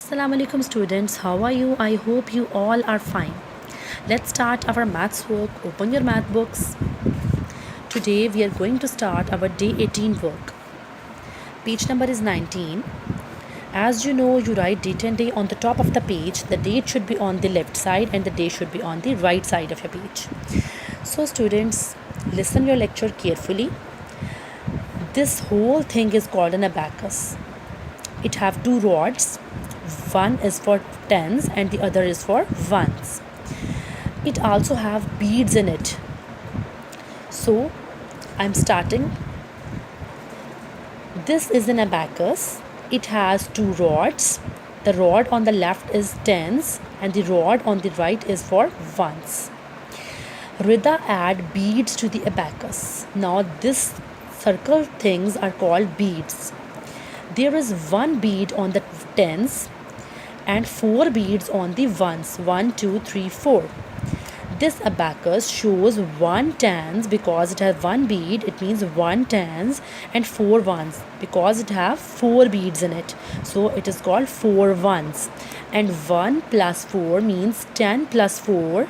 Assalamu alaikum students, how are you? I hope you all are fine. Let's start our maths work. Open your math books. Today we are going to start our day 18 work. Page number is 19. As you know, you write date and day on the top of the page. The date should be on the left side and the day should be on the right side of your page. So students, listen your lecture carefully. This whole thing is called an abacus. It have two rods. One is for tens and the other is for ones. It also have beads in it. So I'm starting. This is an abacus. It has two rods. The rod on the left is tens and the rod on the right is for ones. Rida add beads to the abacus. Now this circle things are called beads. There is one bead on the tens and 4 beads on the ones. 1, 2, 3, 4. This abacus shows 1 tens because it has one bead. It means 1 tens and 4 ones because it have 4 beads in it. So it is called 4 ones. And 1 plus 4 means 10 plus 4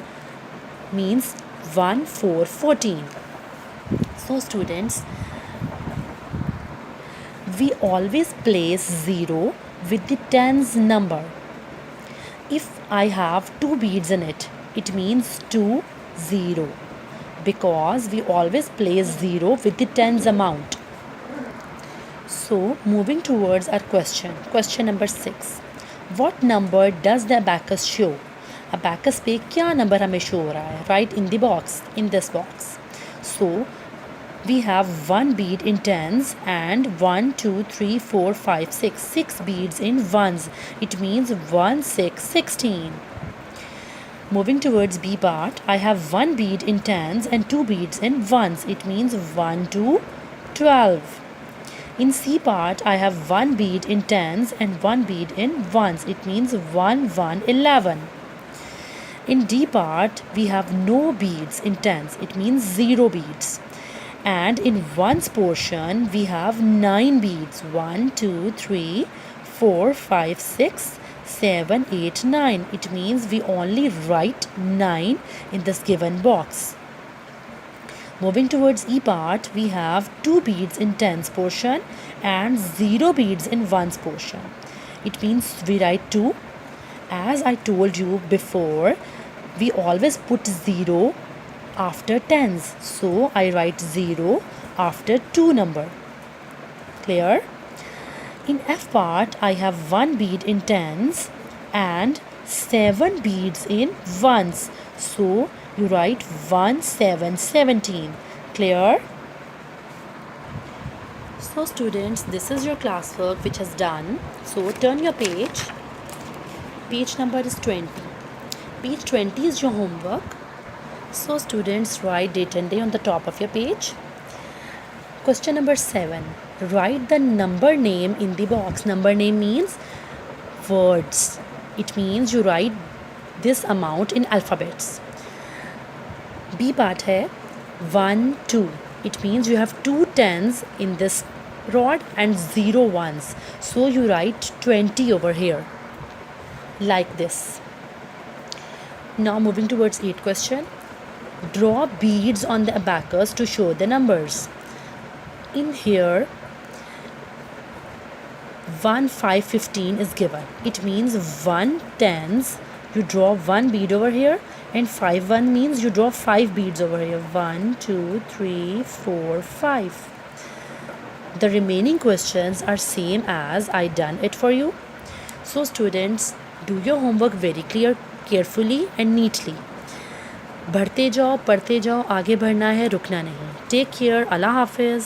means 1, 4, 14. So students, we always place 0 with the tens number. If I have 2 beads in it, it means 2, 0 because we always place 0 with the tens amount. So moving towards our question number 6. What number does the abacus show? Abacus पे क्या number हमें show हो रहा है? Write in the box, in this box. So we have 1 bead in tens and 1, 2, 3, 4, 5, 6. 6 beads in ones. It means 1, 6, 16. Moving towards B part, I have 1 bead in tens and 2 beads in ones. It means 1, 2, 12. In C part, I have 1 bead in tens and 1 bead in ones. It means 1, 1, 11. In D part, we have no beads in tens. It means 0 beads. And in ones portion, we have 9 beads. 1, 2, 3, 4, 5, 6, 7, 8, 9. It means we only write 9 in this given box. Moving towards E part, we have 2 beads in tens portion and 0 beads in ones portion. It means we write 2. As I told you before, we always put 0 after tens. So I write 0 after 2 number. Clear? In F part, I have 1 bead in tens and 7 beads in ones. So you write 1, 7, 17. Clear? So students, this is your classwork which is done. So turn your page. Page number is 20. Page 20 is your homework. So students, write date and day on the top of your page. Question number 7. Write the number name in the box. Number name means words. It means you write this amount in alphabets. B part hai 1, 2. It means you have 2 tens in this rod and 0 ones. So you write 20 over here. Like this. Now moving towards 8th question. Draw beads on the abacus to show the numbers. In here, 1, 5, 15 is given. It means 1 tens, you draw 1 bead over here, and 5, 1 means you draw 5 beads over here. 1, 2, 3, 4, 5. The remaining questions are same as I done it for you. So students, do your homework very carefully and neatly. बढ़ते जाओ, पढ़ते जाओ, आगे बढ़ना है, रुकना नहीं. Take care. Allah Hafiz.